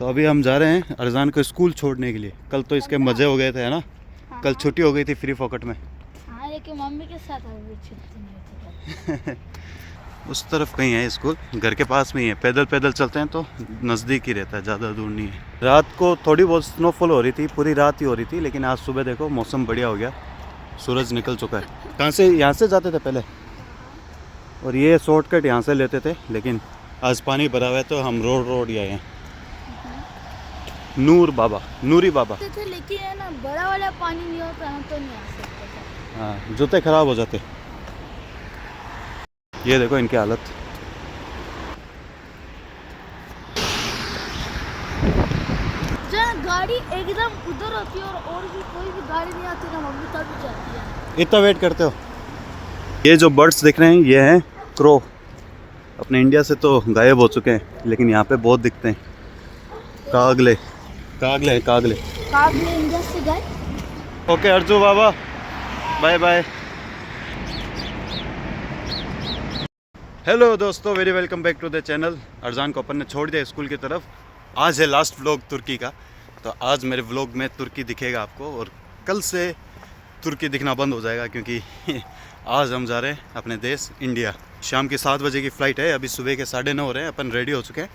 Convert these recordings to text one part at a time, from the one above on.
तो अभी हम जा रहे हैं अर्जान को स्कूल छोड़ने के लिए। कल तो इसके मज़े हो गए थे, है ना? कल छुट्टी हो गई थी फ्री फोकट में। हाँ, लेकिन मम्मी के साथ अभी छुट्टी नहीं होती। उस तरफ कहीं है स्कूल, घर के पास में ही है। पैदल पैदल चलते हैं तो नज़दीक ही रहता है, ज़्यादा दूर नहीं है। रात को थोड़ी बहुत स्नोफॉल हो रही थी, पूरी रात ही हो रही थी, लेकिन आज सुबह देखो मौसम बढ़िया हो गया, सूरज निकल चुका है। कहाँ से? यहाँ से जाते थे पहले, और ये शॉर्टकट यहाँ से लेते थे, लेकिन आज पानी भरा हुआ है तो हम रोड ही आए हैं। नूरी बाबा थे, लेकिन है ना, बड़ा वाला पानी नहीं होता, हम तो नहीं आ सकते। हाँ, जूते खराब हो जाते। ये देखो इनकी हालत। जहाँ गाड़ी एकदम उधर होती है और भी कोई भी गाड़ी नहीं आती ना, मम्मी तभी जाती है। इतना वेट करते हो? ये जो बर्ड्स दिख रहे हैं ये हैं क्रो। अपने इंडिया से तो गायब हो चुके हैं, लेकिन यहाँ पे बहुत दिखते हैं। कागले इंडिया से गए। ओके अर्जू बाबा, बाय बाय। हेलो दोस्तों, very welcome back to the channel. Arjan को अपन ने छोड़ दिया स्कूल की तरफ। आज है लास्ट व्लॉग तुर्की का, तो आज मेरे व्लॉग में तुर्की दिखेगा आपको, और कल से तुर्की दिखना बंद हो जाएगा, क्योंकि आज हम जा रहे हैं अपने देश इंडिया। शाम की 7 बजे की फ़्लाइट है, अभी सुबह के 9:30 हो रहे हैं। अपन रेडी हो चुके हैं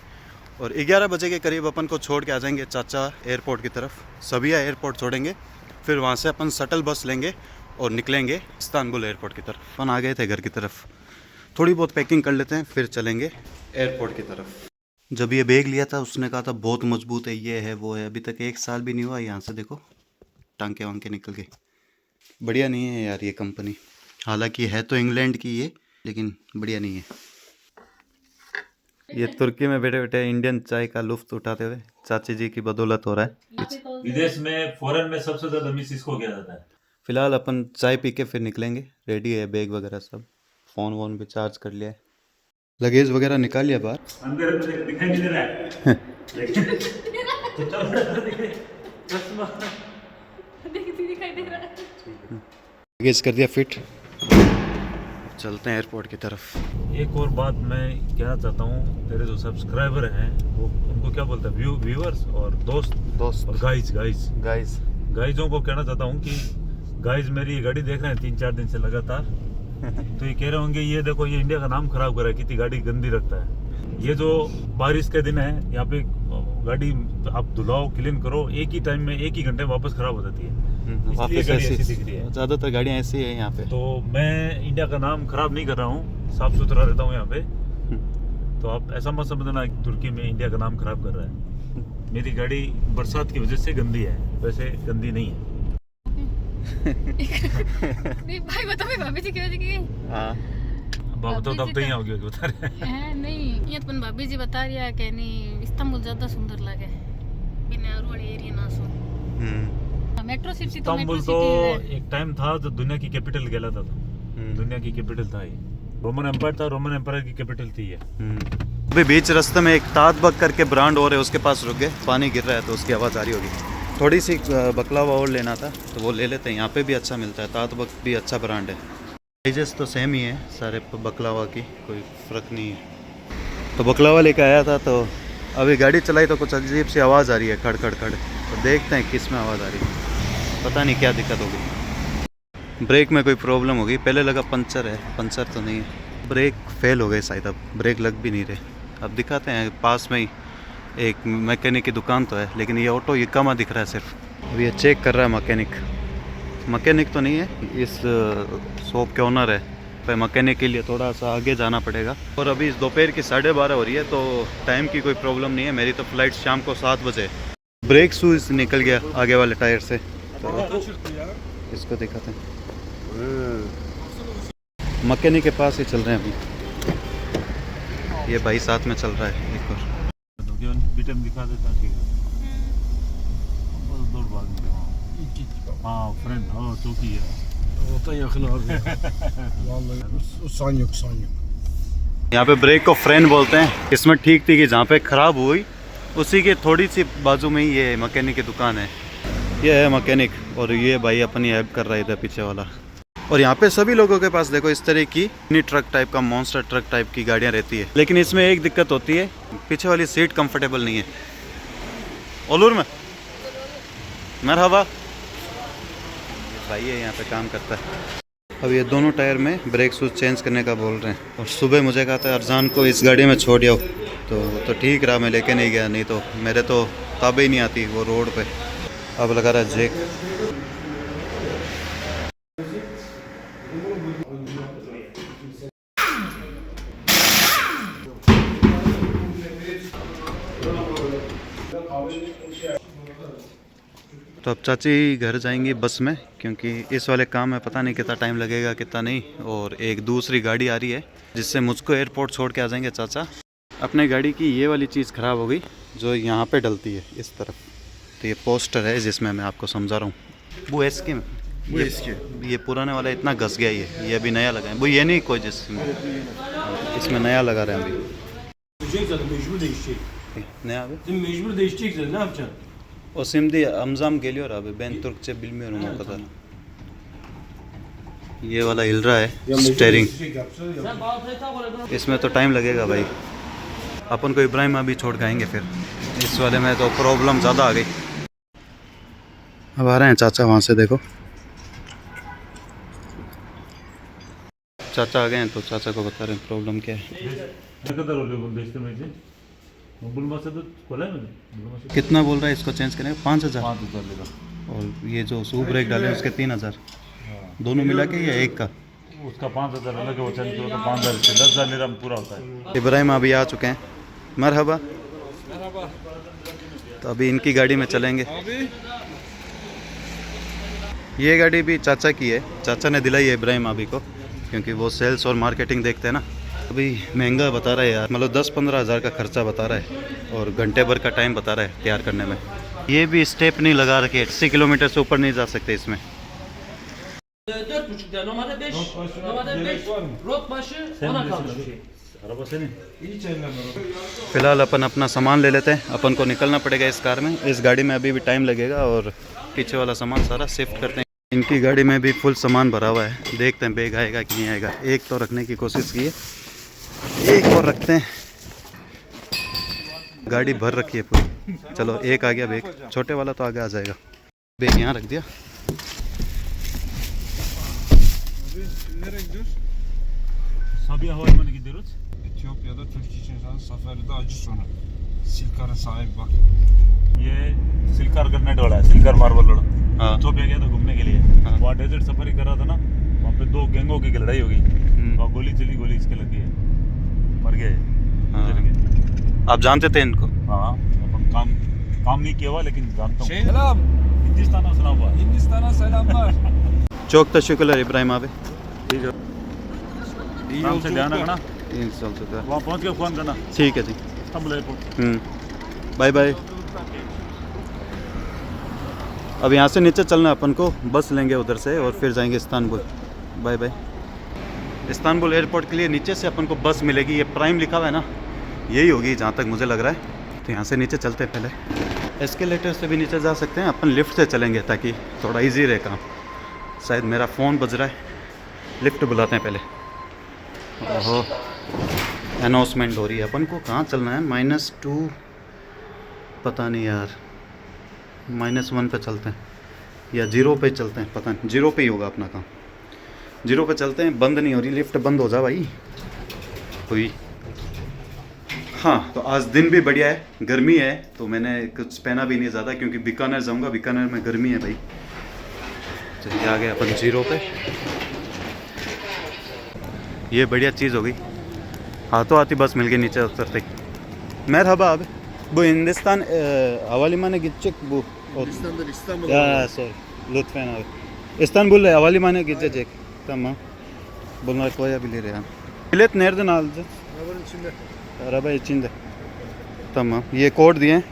और 11 बजे के करीब अपन को छोड़ के आ जाएंगे चाचा एयरपोर्ट की तरफ। सबिया एयरपोर्ट छोड़ेंगे, फिर वहाँ से अपन शटल बस लेंगे और निकलेंगे इस्तांबुल एयरपोर्ट की तरफ। अपन आ गए थे घर की तरफ, थोड़ी बहुत पैकिंग कर लेते हैं, फिर चलेंगे एयरपोर्ट की तरफ। जब ये बैग लिया था उसने कहा था बहुत मजबूत है, ये है वो है। अभी तक 1 साल भी नहीं हुआ, यहाँ से देखो टांके वांके निकल गए। बढ़िया नहीं है यार ये कंपनी, हालांकि है तो इंग्लैंड की ये, लेकिन बढ़िया नहीं है। ये तुर्की में बैठे बैठे इंडियन चाय का लुफ्त उठाते हुए चाची जी की बदौलत हो रहा है। विदेश में फॉरेन में सबसे ज्यादा मिस इसको किया जाता है। फिलहाल अपन चाय पी के फिर निकलेंगे। रेडी है बैग वगैरह सब, फ़ोन वोन भी चार्ज कर लिया है, लगेज वगैरह निकाल लिया बाहर। अंदर दिखाई नहीं दे रहा है। लगेज कर दिया फिट, चलते हैं एयरपोर्ट की तरफ। एक और बात मैं कहना चाहता हूँ, तेरे जो सब्सक्राइबर हैं वो उनको क्या बोलते हैं, व्यूअर्स और दोस्त और गाइजों को कहना चाहता हूँ कि गाइज मेरी गाड़ी देख रहे हैं 3-4 दिन से लगातार, तो ये कह रहे होंगे ये देखो ये इंडिया का नाम खराब कर रहा है, कितनी गाड़ी गंदी रखता है। ये जो बारिश के दिन है यहाँ पे गाड़ी आप धुलाओ क्लीन करो, एक ही टाइम में 1 ही घंटे में वापस खराब हो जाती है। वापस ऐसी दिख रही है, ज़्यादातर गाड़ियाँ ऐसी है यहाँ पे। तो मैं इंडिया का नाम खराब नहीं कर रहा हूँ, साफ सुथरा रहता हूँ यहाँ पे। तो आप ऐसा मत समझना कि तुर्की में इंडिया का नाम खराब कर रहा है। मेरी गाड़ी बरसात की वजह से गंदी है, वैसे गंदी नहीं है। नहीं भाई बता, मैं भाभी जी कह रही थी। हाँ बाबा तो तब तो ही आओगे बता रहे हैं। नहीं ये तो भाभी जी बता रही है कि नहीं इस्तांबुल ज्यादा सुंदर लगे बिना और वाली एरिया ना सो। मेट्रो सिटी तो इस्तांबुल तो एक टाइम था जो दुनिया की कैपिटल कहलाता था। दुनिया की कैपिटल था ये, रोमन एम्पायर था, रोमन एम्पायर की कैपिटल थी ये। अभी बीच रास्ते में एक तातबक करके ब्रांड और है, उसके पास रुक गए। पानी गिर रहा है तो उसकी आवाज़ आ रही होगी। थोड़ी सी बकलावा और लेना था तो वो ले लेते हैं, यहाँ पे भी अच्छा मिलता है। तातबक भी अच्छा ब्रांड है। प्राइजेस तो सेम ही है सारे बकलावा की, कोई फ़र्क नहीं है। तो बकलावा लेके आया था, तो अभी गाड़ी चलाई तो कुछ अजीब सी आवाज़ आ रही है, खड़ खड़ खड़। तो देखते हैं किस में आवाज़ आ रही है, पता नहीं क्या दिक्कत होगी। ब्रेक में कोई प्रॉब्लम होगी, पहले लगा पंचर है, पंचर तो नहीं है। ब्रेक फेल हो गए शायद, अब ब्रेक लग भी नहीं रहे। अब दिखाते हैं, पास में ही एक मैकेनिक की दुकान तो है, लेकिन ये ऑटो ये कम दिख रहा है सिर्फ। अब ये चेक कर रहा है मैकेनिक तो नहीं है, इस शॉप के ओनर है। पर मैकेनिक के लिए थोड़ा सा आगे जाना पड़ेगा। और अभी दोपहर की 12:30 हो रही है, तो टाइम की कोई प्रॉब्लम नहीं है। मेरी तो फ्लाइट शाम को 7 बजे। ब्रेक शूज निकल गया आगे वाले टायर से, तो इसको दिखाते हैं। मैकेनिक के पास ही चल रहे हैं अभी, ये भाई साथ में चल रहा है। एक और बीटम दिखा देता, ठीक है। बस दौड़ भाग में हाँ फ्रेंड, हाँ चौकी है यहाँ पे ब्रेक को फ्रेन बोलते हैं। किस्मत ठीक थी कि जहाँ पे ख़राब हुई उसी के थोड़ी सी बाजू में ही ये मैकेनिक की दुकान है। ये है मैकेनिक, और ये भाई अपनी हेल्प कर रहा है इधर पीछे वाला। और यहाँ पे सभी लोगों के पास देखो इस तरह की मिनी ट्रक टाइप का, मॉन्स्टर ट्रक टाइप की गाड़ियाँ रहती है। लेकिन इसमें एक दिक्कत होती है, पीछे वाली सीट कंफर्टेबल नहीं है। ओलूर में। मरहबा। भाई ये यहाँ पे काम करता है। अब ये दोनों टायर में ब्रेक शूज चेंज करने का बोल रहे हैं। और सुबह मुझे कहा था अरजान को इस गाड़ी में छोड़ आओ, तो ठीक रहा, मैं लेके नहीं गया, नहीं तो मेरे तो ताबे ही नहीं आती वो रोड पे। अब लगा रहा है जेक। तो अब चाची घर जाएंगी बस में, क्योंकि इस वाले काम में पता नहीं कितना टाइम लगेगा कितना नहीं। और एक दूसरी गाड़ी आ रही है जिससे मुझको एयरपोर्ट छोड़ के आ जाएंगे चाचा। अपने गाड़ी की ये वाली चीज़ ख़राब हो गई जो यहाँ पे डलती है इस तरफ। तो ये पोस्टर है जिसमें मैं आपको समझा रहा हूँ। वो इसके में ये पुराने वाला इतना घस गया ये अभी नया लगा है। वो ये नहीं कोई जिसमें इसमें नया लगा रहे हैं अभी। नया अभी o şimdi amzam geliyor abi, ben Türkçe bilmiyorum o kadar. ये वाला हिल रहा है स्टेयरिंग, इसमें तो टाइम लगेगा भाई। अपन को इब्राहिम अभी छोड़ के आएंगे फिर। इस वाले में तो प्रॉब्लम ज़्यादा आ गई। अब आ रहे हैं चाचा वहाँ से, देखो चाचा आ गए हैं तो चाचा को बता रहे हैं प्रॉब्लम क्या है। कितना बोल रहा है इसको चेंज करेंगे? 5,000 लेगा। और ये जो शू ब्रेक डाले उसके 3,000 दोनों मिला के या एक का? उसका 5,000 अलग है, वो चेंज करो तो 5,000 से 10,000 लेरा में पूरा होता है। इब्राहिम अभी आ चुके हैं। मरहबा। तो अभी इनकी गाड़ी में चलेंगे। ये गाड़ी भी चाचा की है, चाचा ने दिलाई है इब्राहिम अभी को, क्योंकि वो सेल्स और मार्केटिंग देखते हैं ना। अभी महंगा बता रहा है यार, मतलब 10-15 हज़ार का खर्चा बता रहा है और घंटे भर का टाइम बता रहा है तैयार करने में। ये भी स्टेप नहीं लगा रखे, 80 किलोमीटर से ऊपर नहीं जा सकते इसमें। फिलहाल अपन अपना सामान ले लेते हैं, अपन को निकलना पड़ेगा इस कार में। इस गाड़ी में अभी भी टाइम लगेगा और पीछे वाला सामान सारा शिफ्ट करते हैं। इनकी गाड़ी में भी फुल सामान भरा हुआ है, देखते हैं बैग आएगा कि नहीं आएगा। एक तो रखने की कोशिश की है, एक और रखते हैं। गाड़ी भर रखी है पूरी। चलो एक आ गया बैग, छोटे वाला तो आगे आ जाएगा। बैग यहाँ रख दिया। Sabiha Havalimanı gidiyoruz. Etiyopya'da Türk İş İnsanı Safari'de acı sonu. Silkar'ın sahibi bak. ये सिलकार करनेट वाला है, सिलकार मार्बल रोड। हाँ। इथियोपिया गया था घूमने के लिए। हाँ। वहाँ डेजर्ट सफारी कर रहा था ना, वहाँ पे 2 गैंगों की लड़ाई हो गई। वहाँ गोली चली, गोली इसके लगी है, मर गए। हाँ। आप जानते थे इनको? हाँ, अपन काम नहीं किया हुआ लेकिन जानता हूँ। Selam. हिंदुस्तान सलाम हुआ। Hindistan'a selamlar. Çok teşekkürler İbrahim abi. ठीक है, आराम से ध्यान रखना। चल चुका है। वहाँ पहुँच के फोन करना। ठीक है जी। Istanbul airport. Bye bye. अब यहाँ से नीचे चलना है अपन को, बस लेंगे उधर से और फिर जाएंगे Istanbul. Bye bye. Istanbul airport के लिए नीचे से अपन को बस मिलेगी। ये प्राइम लिखा हुआ है ना, यही होगी जहाँ तक मुझे लग रहा है। तो यहाँ से नीचे चलते हैं। पहले एस्केलेटर से भी नीचे जा सकते हैं, अपन लिफ्ट से चलेंगे ताकि थोड़ा इजी रहे काम। शायद मेरा फ़ोन बज रहा है, लिफ्ट बुलाते हैं पहले। ओहो, अनाउंसमेंट हो रही है। अपन को कहाँ चलना है? -2, पता नहीं यार, -1 पे चलते हैं या 0 पे चलते हैं, पता नहीं। 0 पे ही होगा अपना काम। 0 पे चलते हैं। बंद नहीं हो रही लिफ्ट, बंद हो जा भाई। हुई। हाँ, तो आज दिन भी बढ़िया है, गर्मी है तो मैंने कुछ पहना भी नहीं ज़्यादा, क्योंकि बीकानेर जाऊँगा। बीकानेर में गर्मी है भाई। चलिए आ गए अपन 0 पे। ये बढ़िया चीज़ हो गई, हाथों हाथी बस मिल गई नीचे उतरते ही। मरहबा abi. Bu Hindistan havalimanı gidecek bu. İstanbul. Ya sor. Lütfen abi. İstanbul havalimanı gidecek. Tamam. Bunlar koyabilir yani. Bilet nereden alacağız? Arabanın içinde. araba içinde. तमाम, ये कोड दिए हैं।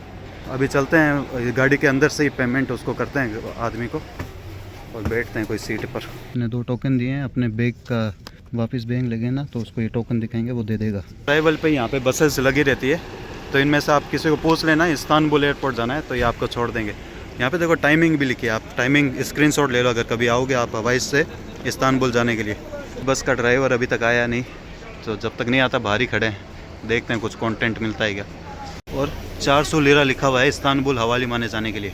अभी चलते हैं गाड़ी के अंदर से ही पेमेंट उसको करते हैं आदमी को और बैठते हैं कोई सीट पर। मैंने 2 टोकन दिए हैं, अपने बैग का वापस बैग लगे ना तो उसको ये टोकन दिखाएंगे, वो दे देगा। अराइवल पे यहाँ पे बसेस लगी रहती है, तो इनमें से आप किसी को पूछ लेना इस्तांबुल एयरपोर्ट जाना है तो ये आपको छोड़ देंगे। यहाँ पे देखो टाइमिंग भी लिखी है, आप टाइमिंग स्क्रीनशॉट ले लो अगर कभी आओगे आप हवाई से इस्तांबुल जाने के लिए। बस का ड्राइवर अभी तक आया नहीं, तो जब तक नहीं आता बाहर ही खड़े हैं, देखते हैं कुछ कंटेंट मिलता है क्या। और 400 लीरा लिखा हुआ है इस्तांबुल हवाली माने जाने के लिए।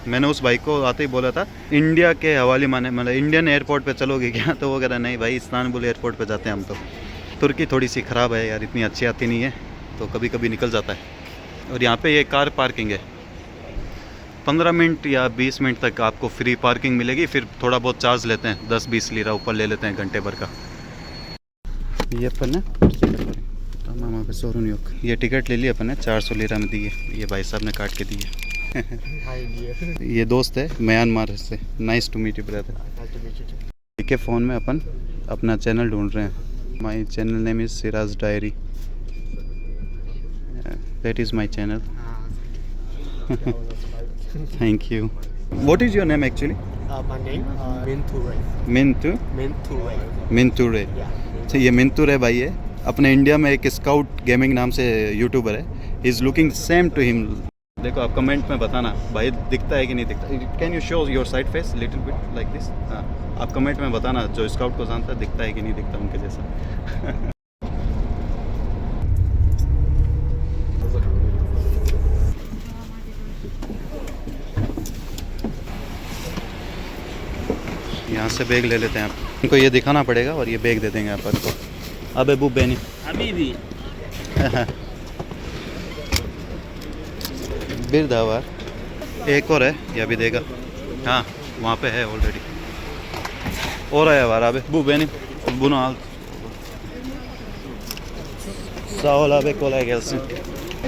मैंने उस भाई को आते ही बोला था इंडिया के हवाली माने मतलब इंडियन एयरपोर्ट पे चलोगे क्या, तो वो कह रहा नहीं भाई इस्तांबुल एयरपोर्ट पे जाते हैं हम तो। तुर्की थोड़ी सी ख़राब है यार, इतनी अच्छी आती नहीं है, तो कभी कभी निकल जाता है। और यहाँ पे ये कार पार्किंग है, 15 मिनट या 20 मिनट तक आपको फ्री पार्किंग मिलेगी, फिर थोड़ा बहुत चार्ज लेते हैं, 10-20 लीरा ऊपर ले लेते हैं घंटे भर का। ये अपन ने तमाम पे सोरू न्यूक ये टिकट ले लिया अपन ने, 400 लीरा में दी है, ये भाई साहब ने काट के दी है। ये दोस्त है म्यांमार से, nice to meet you brother. के फ़ोन में अपन अपना चैनल ढूंढ रहे हैं, my channel name is Siraj diary, that is my channel. Thank you. What is your name actually? My name Mintu Ray. Mintu Mintu Ray. Mintu Ray. तो ये मिंटू रे भाई है, अपने इंडिया में एक स्काउट गेमिंग नाम से यूट्यूबर है, he is looking same to him. देखो आप कमेंट में बताना भाई दिखता है कि नहीं दिखता। Can you show your side face little bit like this? हाँ, आप कमेंट में बताना जो स्काउट को जानता है दिखता है कि नहीं दिखता उनके जैसा। यहाँ से बैग ले लेते हैं आप, इनको ये दिखाना पड़ेगा और ये बैग दे देंगे आप को। अब अबू बेनी अभी भी बिरदावार एक और है, ये अभी देगा। हाँ वहाँ पे है ऑलरेडी, और है वार अबे बू बेनी बुनाल सावल अबे कोला गेल्सन।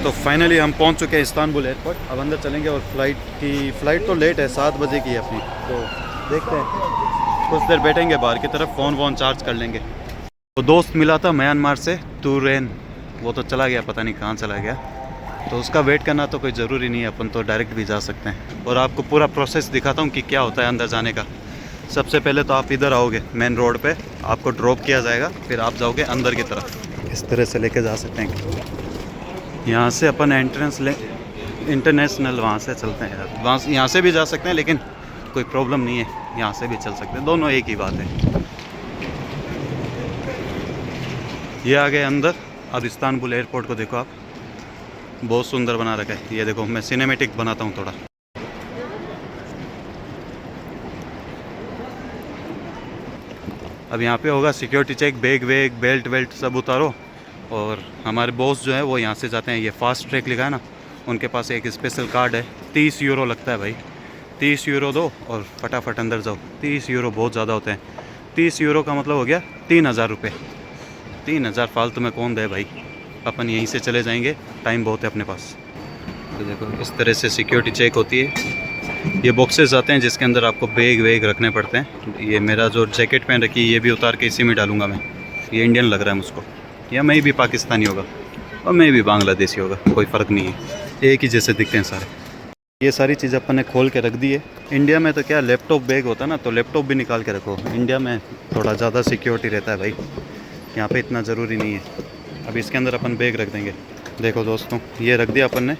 तो फाइनली हम पहुँच चुके हैं इस्तांबुल एयरपोर्ट, अब अंदर चलेंगे। और फ़्लाइट तो लेट है, 7 बजे की है अपनी, तो देखते हैं कुछ देर बैठेंगे बाहर की तरफ, फ़ोन चार्ज कर लेंगे। तो दोस्त मिला था म्यांमार से तुरेन, वो तो चला गया, पता नहीं कहाँ चला गया, तो उसका वेट करना तो कोई ज़रूरी नहीं है, अपन तो डायरेक्ट भी जा सकते हैं। और आपको पूरा प्रोसेस दिखाता हूँ कि क्या होता है अंदर जाने का। सबसे पहले तो आप इधर आओगे मेन रोड पे, आपको ड्रॉप किया जाएगा, फिर आप जाओगे अंदर की तरफ, इस तरह से लेके जा सकते हैं। यहाँ से अपन एंट्रेंस ले इंटरनेशनल वहाँ से चलते हैं यार, वहाँ यहाँ से भी जा सकते हैं, लेकिन कोई प्रॉब्लम नहीं है, यहाँ से भी चल सकते हैं, दोनों एक ही बात है। ये आ गए अंदर। अब इस्तांबुल एयरपोर्ट को देखो आप, बहुत सुंदर बना रखा है। ये देखो मैं सिनेमेटिक बनाता हूँ थोड़ा। अब यहाँ पे होगा सिक्योरिटी चेक, बैग वेग बेल्ट वेल्ट सब उतारो, और हमारे बॉस जो है वो यहाँ से जाते हैं। ये फास्ट ट्रैक लिखा है ना, उनके पास एक स्पेशल कार्ड है, 30 यूरो लगता है भाई, 30 यूरो दो और फटाफट अंदर जाओ। 30 यूरो बहुत ज़्यादा होते हैं, 30 यूरो का मतलब हो गया 3000 रुपये। 3000 फालतू में कौन दे भाई, अपन यहीं से चले जाएंगे, टाइम बहुत है अपने पास। तो देखो इस तरह से सिक्योरिटी चेक होती है। ये बॉक्सेस आते हैं जिसके अंदर आपको बैग वेग रखने पड़ते हैं। ये मेरा जो जैकेट पहन रखी है ये भी उतार के इसी में डालूंगा मैं, ये इंडियन लग रहा है मुझको, या मैं भी पाकिस्तानी होगा और मैं भी बांग्लादेशी होगा, कोई फ़र्क नहीं है, एक ही जैसे दिखते हैं सारे। ये सारी चीज़ अपन ने खोल के रख दी है। इंडिया में तो क्या लैपटॉप बैग होता है ना, तो लैपटॉप भी निकाल के रखो, इंडिया में थोड़ा ज़्यादा सिक्योरिटी रहता है भाई, यहाँ पे इतना ज़रूरी नहीं है। अब इसके अंदर अपन बैग रख देंगे। देखो दोस्तों ये रख दिया अपन ने,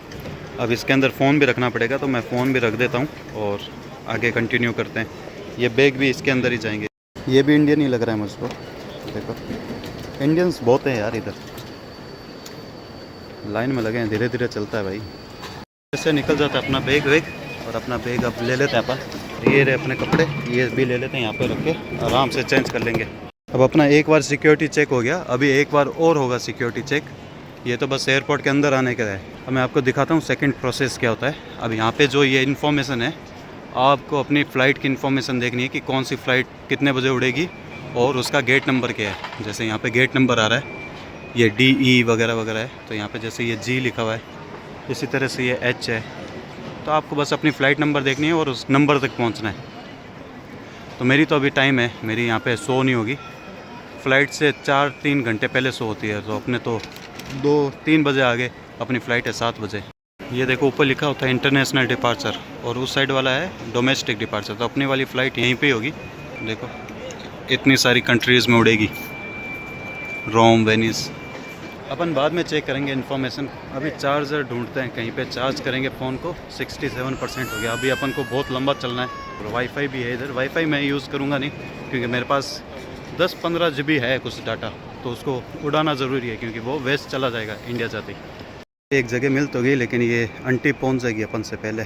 अब इसके अंदर फ़ोन भी रखना पड़ेगा, तो मैं फ़ोन भी रख देता हूँ और आगे कंटिन्यू करते हैं। ये बैग भी इसके अंदर ही जाएंगे। ये भी इंडियन ही लग रहा है मुझको, देखो इंडियंस बहुत हैं यार इधर, लाइन में लगे हैं, धीरे धीरे चलता है भाई। ऐसे निकल जाता है अपना बैग वेग, और अपना बैग अब ले लेते हैं अपन। ये रहे अपने कपड़े, ये भी ले लेते हैं, यहाँ पे रख के आराम से चेंज कर लेंगे। अब अपना एक बार सिक्योरिटी चेक हो गया, अभी एक बार और होगा सिक्योरिटी चेक। ये तो बस एयरपोर्ट के अंदर आने का है। अब मैं आपको दिखाता हूँ सेकंड प्रोसेस क्या होता है। अब यहाँ पे जो ये इन्फॉर्मेशन है, आपको अपनी फ़्लाइट की इन्फॉर्मेशन देखनी है कि कौन सी फ़्लाइट कितने बजे उड़ेगी और उसका गेट नंबर क्या है। जैसे यहाँ पे गेट नंबर आ रहा है, ये DE वगैरह वगैरह है, तो यहाँ पे जैसे ये G लिखा हुआ है, इसी तरह से ये H है। तो आपको बस अपनी फ़्लाइट नंबर देखनी है और उस नंबर तक पहुँचना है। तो मेरी तो अभी टाइम है, मेरी यहाँ पे शो नहीं होगी, फ़्लाइट से 4-3 घंटे पहले शो होती है, तो अपने तो 2-3 बजे आगे, अपनी फ़्लाइट है 7 बजे। ये देखो ऊपर लिखा होता है इंटरनेशनल डिपार्चर, और उस साइड वाला है डोमेस्टिक डिपार्चर, तो अपनी वाली फ़्लाइट यहीं पे होगी। देखो इतनी सारी कंट्रीज़ में उड़ेगी, रोम, वेनिस। अपन बाद में चेक करेंगे इन्फॉर्मेशन। अभी चार्जर ढूंढते हैं, कहीं पे चार्ज करेंगे फ़ोन को। 67% हो गया। अभी अपन को बहुत लंबा चलना है, और वाईफाई भी है इधर। वाईफाई मैं यूज़ करूँगा नहीं, क्योंकि मेरे पास 10-15 GB है कुछ डाटा, तो उसको उड़ाना ज़रूरी है, क्योंकि वो वेस्ट चला जाएगा इंडिया जाते ही। एक जगह मिल तो गई, लेकिन ये आंटी पहुंच जाएगी अपन से पहले।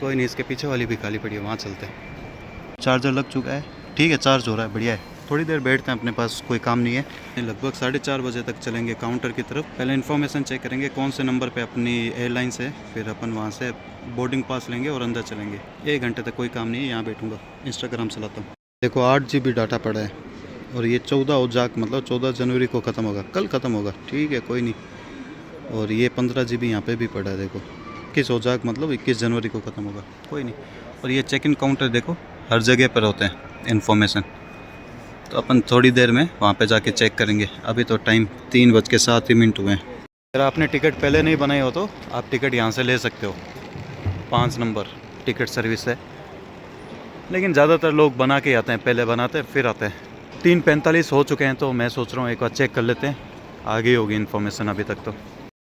कोई नहीं, इसके पीछे वाली भी खाली पड़ी है, वहाँ चलते हैं। चार्जर लग चुका है, ठीक है, चार्ज हो रहा है, बढ़िया है। थोड़ी देर बैठते हैं, अपने पास कोई काम नहीं है। लगभग 4:30 बजे तक चलेंगे काउंटर की तरफ। पहले इन्फॉर्मेशन चेक करेंगे कौन से नंबर पे अपनी एयरलाइन से, फिर अपन वहाँ से बोर्डिंग पास लेंगे और अंदर चलेंगे। 1 घंटे तक कोई काम नहीं है, यहाँ बैठूँगा, इंस्टाग्राम चलाता हूँ। देखो 8 GB डाटा पड़ा है और ये 14 उजाक मतलब 14 जनवरी को ख़त्म होगा, कल ख़त्म होगा, ठीक है कोई नहीं। और ये 15 GB यहाँ पे भी पड़ा है, देखो 21 उजाक मतलब 21 जनवरी को ख़त्म होगा, कोई नहीं। और ये चेक इन काउंटर देखो हर जगह पर होते हैं इन्फॉर्मेशन, तो अपन थोड़ी देर में वहाँ पे जाके चेक करेंगे। अभी तो टाइम 3:07 हुए हैं। अगर आपने टिकट पहले नहीं बनाई हो तो आप टिकट यहाँ से ले सकते हो, 5 नंबर टिकट सर्विस है। लेकिन ज़्यादातर लोग बना के आते हैं, पहले बनाते हैं फिर आते हैं। 3:45 हो चुके हैं, तो मैं सोच रहा हूँ एक बार चेक कर लेते हैं, आगे होगी इन्फॉर्मेशन अभी तक तो।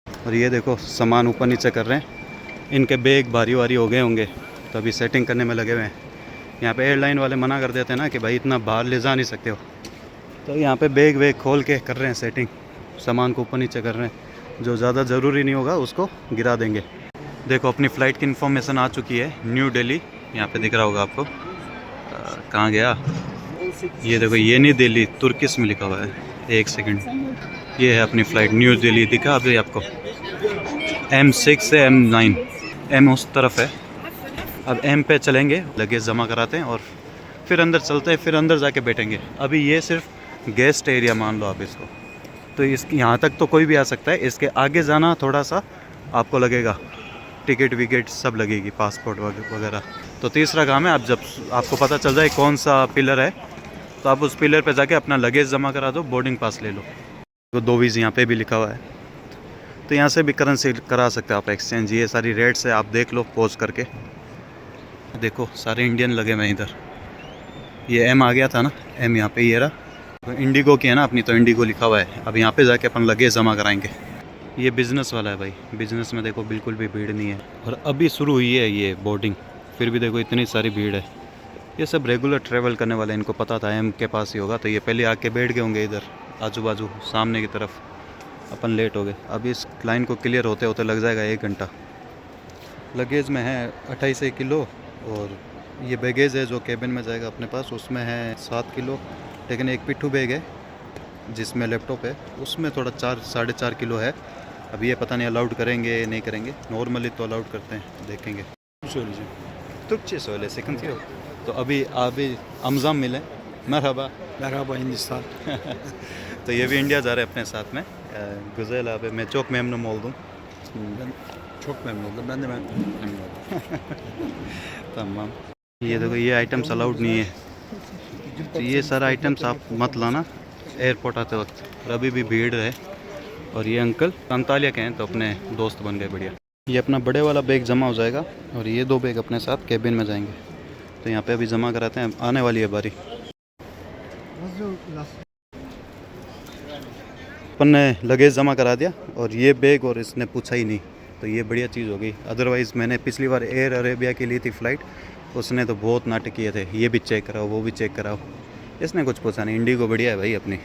और ये देखो सामान ऊपर नीचे कर रहे हैं, इनके बैग भारी भारी हो गए होंगे, तो अभी सेटिंग करने में लगे हुए हैं। यहाँ पे एयरलाइन वाले मना कर देते हैं ना कि भाई इतना बाहर ले जा नहीं सकते हो, तो यहाँ पे बैग वैग खोल के कर रहे हैं सेटिंग, सामान को ऊपर नीचे कर रहे हैं। जो ज़्यादा ज़रूरी नहीं होगा उसको गिरा देंगे। देखो अपनी फ़्लाइट की इन्फॉर्मेशन आ चुकी है, न्यू दिल्ली, यहाँ पे दिख रहा होगा आपको। कहाँ गया ये, देखो ये नहीं दिल्ली, तुर्किश में लिखा हुआ है, 1 सेकंड। ये है अपनी फ़्लाइट न्यू दिल्ली, दिखा अभी आपको, M6 से M9, M उस तरफ है। अब M पे चलेंगे, लगेज जमा कराते हैं और फिर अंदर चलते हैं, फिर अंदर जाके बैठेंगे। अभी ये सिर्फ गेस्ट एरिया मान लो आप इसको, तो इस यहाँ तक तो कोई भी आ सकता है। इसके आगे जाना थोड़ा सा आपको लगेगा, टिकट विकेट सब लगेगी, पासपोर्ट वगैरह। तो तीसरा काम है, आप जब आपको पता चल जाए कौन सा पिलर है, तो आप उस पिलर पे जाके अपना लगेज जमा करा दो, बोर्डिंग पास ले लो। तो 2 वीज़ यहाँ पे भी लिखा हुआ है, तो यहाँ से भी करेंसी करा सकते हो आप एक्सचेंज। ये सारी रेट्स है, आप देख लो पॉज करके। देखो सारे इंडियन लगे हुए इधर। ये M आ गया था ना, M यहाँ पे ये रहा। तो इंडिगो की है ना अपनी, तो इंडिगो लिखा हुआ है। अब यहाँ पे जाके अपन लगेज जमा कराएंगे। ये बिज़नेस वाला है भाई, बिज़नेस में देखो बिल्कुल भी भीड़ नहीं है, और अभी शुरू हुई है ये बोर्डिंग, फिर भी देखो इतनी सारी भीड़ है। ये सब रेगुलर ट्रैवल करने वाले, इनको पता था M के पास ही होगा, तो ये पहले आके बैठ गए होंगे इधर आजू बाजू सामने की तरफ। अपन लेट हो गए, अभी इस लाइन को क्लियर होते होते लग जाएगा 1 घंटा। लगेज में है 28 किलो, और ये बैगेज है जो केबिन में जाएगा अपने पास, उसमें है 7 किलो। लेकिन एक पिट्ठू बैग है जिसमें लैपटॉप है, उसमें थोड़ा 4-4.5 किलो है। अभी ये पता नहीं अलाउड करेंगे नहीं करेंगे, नॉर्मली तो अलाउड करते हैं, देखेंगे। तुर्कçe söyle, sıkıntı yok। तो अभी अमज़ाम मिले, मरहबा Merhaba Hindistan. तो ये भी इंडिया जा रहे हैं अपने साथ में। Güzel abi, मैं çok memnun oldum। Ben çok memnun oldum. Ben de memnun oldum. तमाम। ये देखो ये आइटम्स अलाउड नहीं है, तो ये सारा आइटम्स आप मत लाना एयरपोर्ट आते वक्त। और अभी भी भीड़ है। और ये अंकल अंतालिया के हैं, तो अपने दोस्त बन गए, बढ़िया। ये अपना बड़े वाला बैग जमा हो जाएगा, और ये 2 बैग अपने साथ केबिन में जाएंगे। तो यहाँ पे अभी जमा कराते हैं, आने वाली है बारी। अपन ने लगेज जमा करा दिया, और ये बैग और इसने पूछा ही नहीं, तो ये बढ़िया चीज़ हो गई। अदरवाइज़ मैंने पिछली बार एयर अरेबिया की ली थी फ़्लाइट, उसने तो बहुत नाटक किए थे, ये भी चेक कराओ वो भी चेक कराओ, इसने कुछ पूछा नहीं। इंडिगो बढ़िया है भाई अपनी।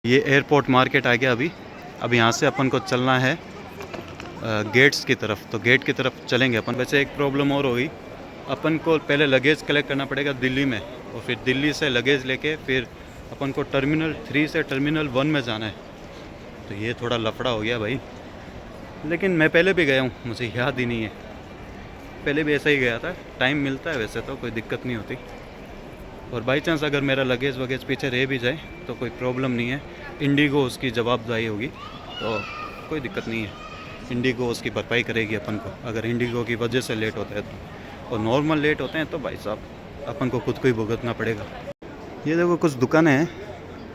ये एयरपोर्ट मार्केट आ गया अभी। अब यहाँ से अपन को चलना है गेट्स की तरफ, तो गेट की तरफ चलेंगे अपन। वैसे एक प्रॉब्लम और होगी, अपन को पहले लगेज कलेक्ट करना पड़ेगा दिल्ली में, और फिर दिल्ली से लगेज लेके फिर अपन को टर्मिनल 3 से टर्मिनल 1 में जाना है। तो ये थोड़ा लफड़ा हो गया भाई, लेकिन मैं पहले भी गया हूँ, मुझे याद ही नहीं है, पहले भी ऐसा ही गया था। टाइम मिलता है वैसे तो, कोई दिक्कत नहीं होती। और बाई चांस अगर मेरा लगेज वगेज पीछे रह भी जाए तो कोई प्रॉब्लम नहीं है, इंडिगो उसकी जवाबदारी होगी, तो कोई दिक्कत नहीं है। इंडिगो उसकी भरपाई करेगी अपन को, अगर इंडिगो की वजह से लेट होता है तो। और नॉर्मल लेट होते हैं तो भाई साहब अपन को खुद को ही भुगतना पड़ेगा। ये देखो कुछ दुकानें हैं,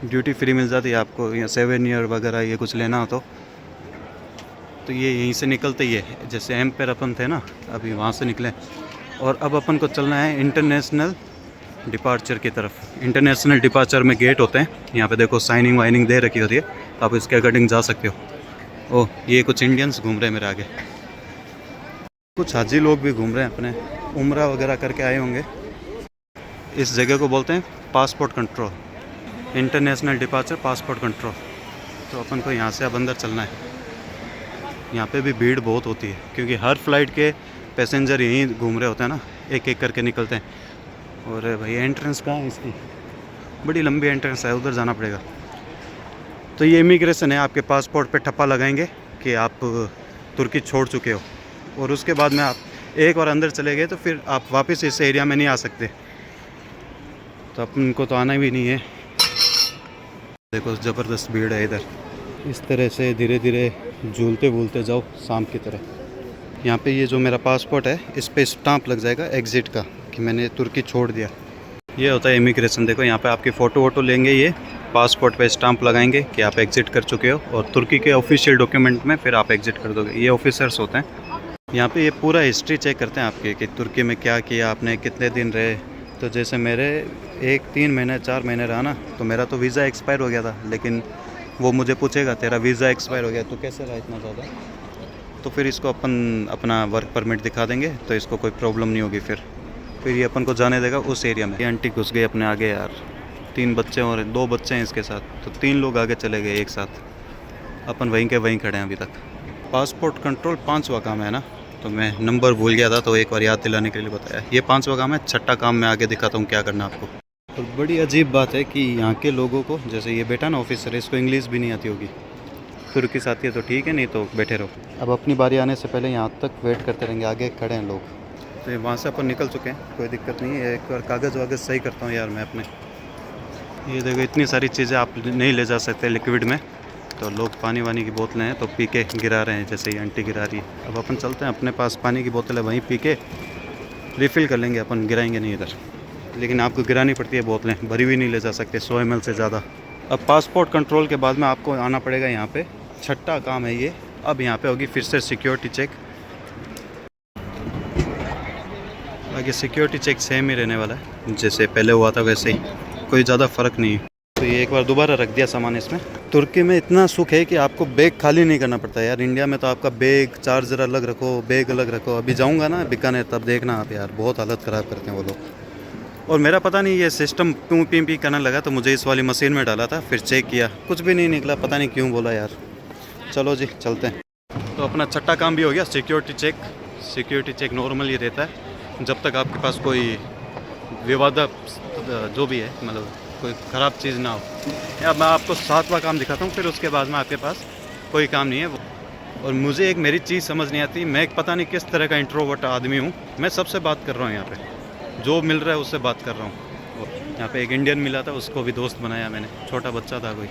ड्यूटी फ्री मिल जाती है आपको, या 7 ईयर वगैरह ये कुछ लेना हो तो ये यहीं से निकलते ही है। जैसे M पे अपन थे ना, अभी वहाँ से निकले, और अब अपन को चलना है इंटरनेशनल डिपार्चर की तरफ। इंटरनेशनल डिपार्चर में गेट होते हैं, यहाँ पे देखो साइनिंग वाइनिंग दे रखी होती है, तो आप इसके अकॉर्डिंग जा सकते हो। ओह ये कुछ इंडियंस घूम रहे हैं मेरे आगे, कुछ हाजी लोग भी घूम रहे हैं, अपने उम्रा वगैरह करके आए होंगे। इस जगह को बोलते हैं passport control, international departure passport control. तो अपन को यहाँ से अब अंदर चलना है। यहाँ पे भी भीड़ बहुत होती है क्योंकि हर फ्लाइट के पैसेंजर यहीं घूम रहे होते हैं ना, एक एक करके निकलते हैं। और भाई एंट्रेंस कहाँ है इसकी, बड़ी लंबी एंट्रेंस है, उधर जाना पड़ेगा। तो ये इमिग्रेशन है, आपके पासपोर्ट पे ठप्पा लगाएंगे कि आप तुर्की छोड़ चुके हो, और उसके बाद में आप एक बार अंदर चले गए तो फिर आप वापस इस एरिया में नहीं आ सकते। तो अपन को तो आना भी नहीं है। देखो ज़बरदस्त भीड़ है इधर। इस तरह से धीरे धीरे झूलते भूलते जाओ शाम की तरह। यहाँ पे ये जो मेरा पासपोर्ट है इस पे स्टांप लग जाएगा एग्ज़िट का कि मैंने तुर्की छोड़ दिया। ये होता है इमिग्रेशन। देखो यहाँ पे आपकी फ़ोटो वोटो लेंगे, ये पासपोर्ट पे स्टांप लगाएंगे कि आप एग्ज़िट कर चुके हो, और तुर्की के ऑफिशियल डॉक्यूमेंट में फिर आप एग्ज़िट कर दोगे। ये ऑफिसर्स होते हैं यहाँ पे, ये पूरा हिस्ट्री चेक करते हैं आपकी कि तुर्की में क्या किया आपने, कितने दिन रहे। तो जैसे मेरे 3 महीने 4 महीने रहा ना, तो मेरा तो वीज़ा एक्सपायर हो गया था, लेकिन वो मुझे पूछेगा तेरा वीज़ा एक्सपायर हो गया तो कैसे रहा इतना ज़्यादा, तो फिर इसको अपन अपना वर्क परमिट दिखा देंगे तो इसको कोई प्रॉब्लम नहीं होगी। फिर ये अपन को जाने देगा उस एरिया में। ये आंटी घुस गई अपने आगे यार, 3 बच्चे और 2 बच्चे हैं इसके साथ, तो 3 लोग आगे चले गए एक साथ। अपन वहीं के वहीं खड़े हैं अभी तक। पासपोर्ट कंट्रोल 5वां काम है ना, तो मैं नंबर भूल गया था तो एक बार याद दिलाने के लिए बताया। ये 5वां काम है, 6ठा काम मैं आगे दिखाता हूँ क्या करना आपको। और बड़ी अजीब बात है कि यहाँ के लोगों को, जैसे ये बेटा ना ऑफिसर, इसको इंग्लिश भी नहीं आती होगी। तुर्की से आती है तो ठीक है, नहीं तो बैठे रहो। अब अपनी बारी आने से पहले यहाँ तक वेट करते रहेंगे, आगे खड़े हैं लोग। तो वहाँ से अपन निकल चुके हैं, कोई दिक्कत नहीं है। एक बार कागज़ वागज़ सही करता हूँ यार मैं अपने। ये देखो इतनी सारी चीज़ें आप नहीं ले जा सकते लिक्विड में, तो लोग पानी वानी की बोतलें हैं तो पी के गिरा रहे हैं, जैसे ये आंटी गिरा रही है। अब अपन चलते हैं, अपने पास पानी की बोतल है, वहीं पी के रिफ़िल कर लेंगे अपन, गिराएंगे नहीं इधर। लेकिन आपको गिरानी पड़ती है बोतलें, भरी हुई नहीं ले जा सकते 100 ml से ज़्यादा। अब पासपोर्ट कंट्रोल के बाद में आपको आना पड़ेगा यहाँ पे, 6ठा काम है ये। अब यहाँ पे होगी फिर से सिक्योरिटी चेक। बाकी सिक्योरिटी चेक सेम ही रहने वाला है, जैसे पहले हुआ था वैसे ही, कोई ज़्यादा फ़र्क नहीं है। तो ये एक बार दोबारा रख दिया सामान इसमें। तुर्की में इतना सुख है कि आपको बैग खाली नहीं करना पड़ता यार। इंडिया में तो आपका बैग, चार्जर अलग रखो, बैग अलग रखो। अभी जाऊँगा ना बीकानेर, तब देखना आप यार, बहुत हालत ख़राब करते हैं वो लोग। और मेरा पता नहीं ये सिस्टम क्यों पी करने लगा, तो मुझे इस वाली मशीन में डाला था, फिर चेक किया, कुछ भी नहीं निकला, पता नहीं क्यों बोला यार। चलो जी चलते हैं। तो अपना 6ठा काम भी हो गया, security check. Security check normal ही रहता है जब तक आपके पास कोई विवाद जो भी है, मतलब कोई ख़राब चीज़ ना हो। या मैं आपको 7वां काम दिखाता हूँ, फिर उसके बाद में आपके पास कोई काम नहीं है वो। और मुझे एक मेरी चीज़ समझ नहीं आती, मैं एक पता नहीं किस तरह का इंट्रोवर्ट आदमी हूँ। मैं सबसे बात कर रहा हूँ यहाँ पे, जो मिल रहा है उससे बात कर रहा हूँ। यहाँ पे एक इंडियन मिला था, उसको भी दोस्त बनाया मैंने। छोटा बच्चा था, कोई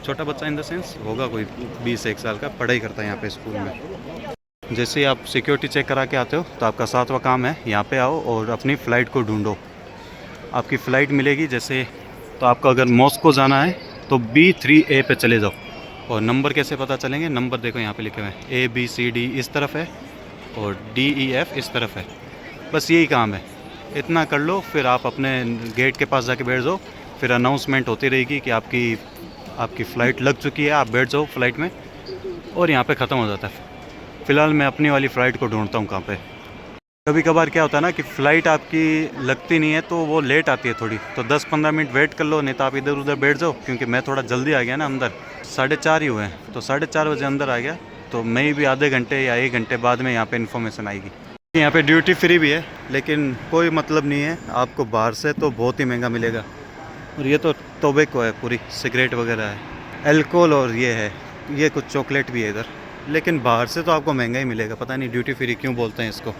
छोटा बच्चा इन द सेंस होगा कोई 20-1 साल का, पढ़ाई करता है यहाँ पे स्कूल में। जैसे ही आप सिक्योरिटी चेक करा के आते हो तो आपका 7वां काम है, यहाँ पे आओ और अपनी फ़्लाइट को ढूंढो। आपकी फ़्लाइट मिलेगी, जैसे तो आपको अगर मॉस्को जाना है तो B3A पे चले जाओ। और नंबर कैसे पता चलेंगे, नंबर देखो यहाँ पे लिखे हुए हैं, ABCD इस तरफ है और DEF इस तरफ है। बस यही काम है, इतना कर लो, फिर आप अपने गेट के पास जाके बैठ जाओ। फिर अनाउंसमेंट होती रहेगी कि आपकी फ़्लाइट लग चुकी है, आप बैठ जाओ फ़्लाइट में, और यहाँ पे ख़त्म हो जाता है। फ़िलहाल मैं अपनी वाली फ़्लाइट को ढूंढता हूँ कहाँ पे। कभी कभार क्या होता है ना कि फ़्लाइट आपकी लगती नहीं है तो वो लेट आती है थोड़ी, तो 10-15 मिनट वेट कर लो, नहीं तो आप इधर उधर बैठ जाओ। क्योंकि मैं थोड़ा जल्दी आ गया ना अंदर, 4:30 ही हुए हैं, तो 4:30 बजे अंदर आ गया, तो मैं भी आधे घंटे या 1 घंटे बाद में यहाँ पे इन्फॉर्मेशन आएगी। यहाँ पे ड्यूटी फ्री भी है, लेकिन कोई मतलब नहीं है, आपको बाहर से तो बहुत ही महंगा मिलेगा। और ये तो टोबैको है, पूरी सिगरेट वगैरह है, अल्कोहल, और ये है, ये कुछ चॉकलेट भी है इधर, लेकिन बाहर से तो आपको महंगा ही मिलेगा। पता नहीं ड्यूटी फ्री क्यों बोलते हैं इसको।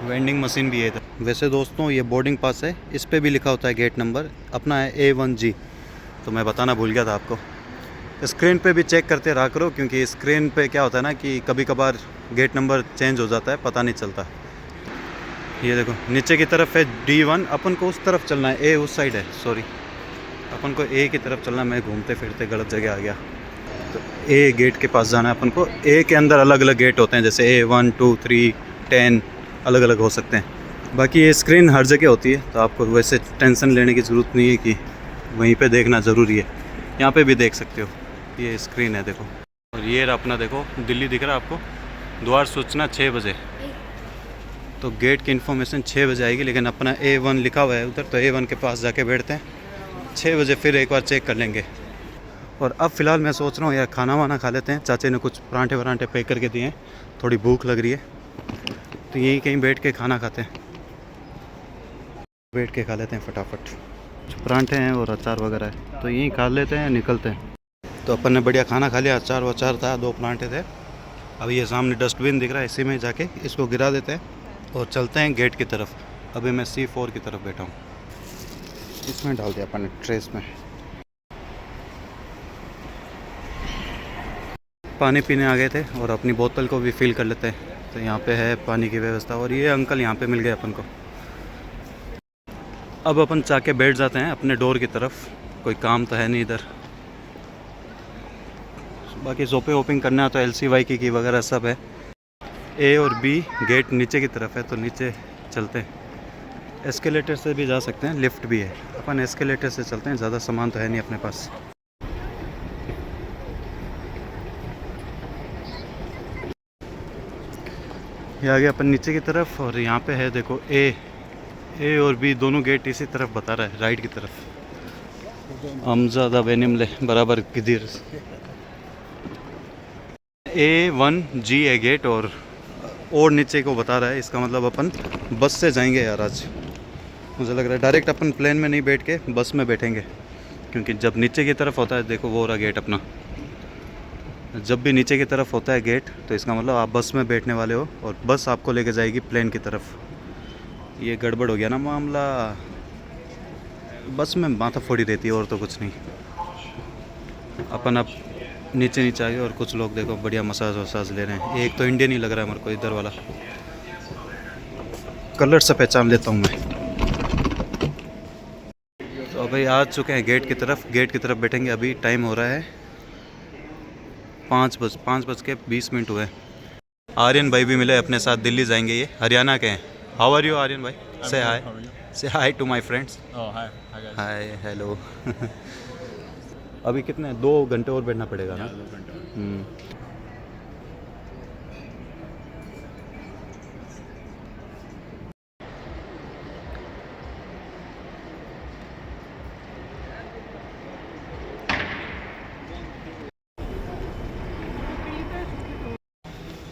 वेंडिंग मशीन भी है इधर। वैसे दोस्तों ये बोर्डिंग पास है, इस पे भी लिखा होता है गेट नंबर, अपना है A1G, तो मैं बताना भूल गया था आपको। स्क्रीन पे भी चेक करते रहा करो, क्योंकि स्क्रीन पे क्या होता है ना कि कभी कभार गेट नंबर चेंज हो जाता है, पता नहीं चलता। ये देखो नीचे की तरफ है D1, अपन को उस तरफ चलना है, A उस साइड है, सॉरी अपन को A की तरफ चलना है। मैं घूमते फिरते गलत जगह आ गया। तो A गेट के पास जाना है अपन को। A के अंदर अलग अलग गेट होते हैं, जैसे A1, 2, 3, 10 अलग अलग हो सकते हैं। बाकी ये स्क्रीन हर जगह होती है, तो आपको वैसे टेंशन लेने की ज़रूरत नहीं है कि वहीं पे देखना ज़रूरी है। यहाँ पे भी देख सकते हो, ये स्क्रीन है देखो। और ये अपना देखो दिल्ली दिख रहा है आपको, द्वार सूचना 6 बजे, तो गेट की इन्फॉर्मेशन 6 बजे आएगी। लेकिन अपना A1 लिखा हुआ है उधर, तो A1 के पास जाके बैठते हैं 6 बजे, फिर एक बार चेक कर लेंगे। और अब फ़िलहाल मैं सोच रहा हूँ यार खाना वाना खा लेते हैं। चाचे ने कुछ परांठे वरांठे पैक करके दिए हैं, थोड़ी भूख लग रही है तो यहीं कहीं बैठ के खाना खाते हैं, बैठ के खा लेते हैं फटाफट। कुछ परांठे हैं और अचार वगैरह है तो यहीं खा लेते हैं, निकलते हैं। तो अपन ने बढ़िया खाना खा लिया, अचार वचार था, 2 परांठे थे। अब ये सामने डस्टबिन दिख रहा है, इसी में जाके इसको गिरा देते हैं और चलते हैं गेट की तरफ। अभी मैं C4 की तरफ बैठा हूँ, इसमें डाल दिया अपन ने ट्रेस में। पानी पीने आ गए थे और अपनी बोतल को भी फिल कर लेते हैं। तो यहाँ पे है पानी की व्यवस्था और ये अंकल यहाँ पे मिल गए अपन को। अब अपन जाके बैठ जाते हैं अपने डोर की तरफ, कोई काम तो है नहीं इधर। बाकी शॉपिंग वोपिंग करना तो LCY की वगैरह सब है। A और B गेट नीचे की तरफ है तो नीचे चलते हैं। एस्केलेटर से भी जा सकते हैं, लिफ्ट भी है। अपन एस्केलेटर से चलते हैं, ज़्यादा सामान तो है नहीं अपने पास। ये आ गया अपन नीचे की तरफ और यहाँ पे है देखो A और B दोनों गेट इसी तरफ बता रहा है, राइट की तरफ। अमज़ादा बेनिमले बराबर किधर A1G है गेट और नीचे को बता रहा है। इसका मतलब अपन बस से जाएंगे यार आज। मुझे लग रहा है डायरेक्ट अपन प्लेन में नहीं बैठ के बस में बैठेंगे, क्योंकि जब नीचे की तरफ होता है देखो वो रहा गेट अपना। जब भी नीचे की तरफ होता है गेट तो इसका मतलब आप बस में बैठने वाले हो और बस आपको लेके जाएगी प्लेन की तरफ। ये गड़बड़ हो गया ना मामला, बस में माथा फोड़ी रहती है और तो कुछ नहीं। अपन अब नीचे आ गए और कुछ लोग देखो बढ़िया मसाज वसाज ले रहे हैं। एक तो इंडियन ही लग रहा है मेरे को इधर वाला, कलर से पहचान लेता हूँ मैं। तो भाई आ चुके हैं गेट की तरफ बैठेंगे। अभी टाइम हो रहा है 5:20 हुए। आर्यन भाई भी मिले अपने साथ, दिल्ली जाएंगे, ये हरियाणा के हैं। हाउ आर यू आर्यन भाई? से hi to my friends. Hi hello. अभी कितने 2 घंटे और बैठना पड़ेगा ना?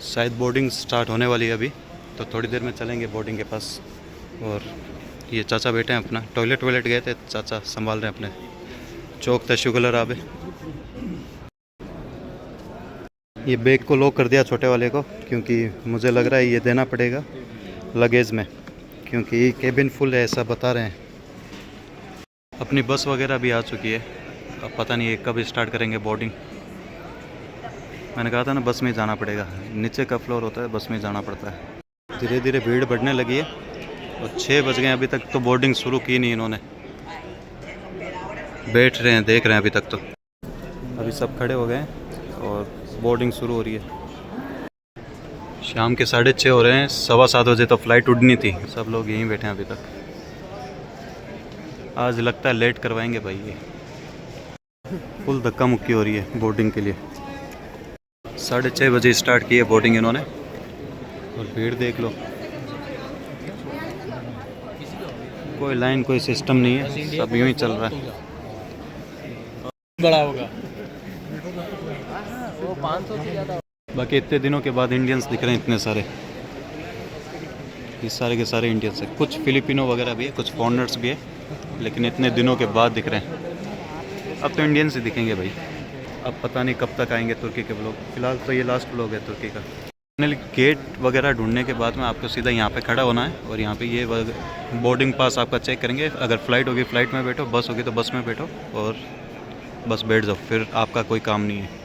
शायद बोर्डिंग स्टार्ट होने वाली है अभी, तो थोड़ी देर में चलेंगे बोर्डिंग के पास। और ये चाचा बैठे हैं अपना, टॉयलेट गए थे, चाचा संभाल रहे हैं अपने। चौक था शुगलर आबे। ये बैग को लॉक कर दिया छोटे वाले को, क्योंकि मुझे लग रहा है ये देना पड़ेगा लगेज में, क्योंकि केबिन फुल है ऐसा बता रहे हैं। अपनी बस वगैरह भी आ चुकी है, अब पता नहीं है कब स्टार्ट करेंगे बोर्डिंग। मैंने कहा था ना बस में ही जाना पड़ेगा, नीचे का फ्लोर होता है, बस में जाना पड़ता है। धीरे धीरे भीड़ बढ़ने लगी है और 6 बज गए, अभी तक तो बोर्डिंग शुरू की नहीं इन्होंने। बैठ रहे हैं, देख रहे हैं अभी तक तो। अभी सब खड़े हो गए और बोर्डिंग शुरू हो रही है। शाम के 6:30 हो रहे हैं, 7:15 बजे तो फ्लाइट उड़नी थी। सब लोग यहीं बैठे हैं अभी तक। आज लगता है लेट करवाएंगे भाई, ये फुल धक्का मुक्की हो रही है बोर्डिंग के लिए। 6:30 बजे स्टार्ट की है बोर्डिंग इन्होंने और भीड़ देख लो, कोई लाइन कोई सिस्टम नहीं है, सब यूं ही चल रहा है। बड़ा होगा। बाकी इतने दिनों के बाद इंडियंस दिख रहे हैं इतने सारे, ये सारे के सारे इंडियंस हैं। कुछ फिलिपिनो वगैरह भी है, कुछ फॉरेनर्स भी है, लेकिन इतने दिनों के बाद दिख रहे हैं। अब तो इंडियंस ही दिखेंगे भाई, अब पता नहीं कब तक आएंगे तुर्की के ब्लॉग। फिलहाल तो ये लास्ट ब्लॉग है तुर्की का। फाइनली गेट वगैरह ढूंढने के बाद में आपको सीधा यहाँ पे खड़ा होना है और यहाँ पे ये बोर्डिंग पास आपका चेक करेंगे। अगर फ़्लाइट होगी फ़्लाइट में बैठो, बस होगी तो बस में बैठो और बस बैठ जाओ, फिर आपका कोई काम नहीं है।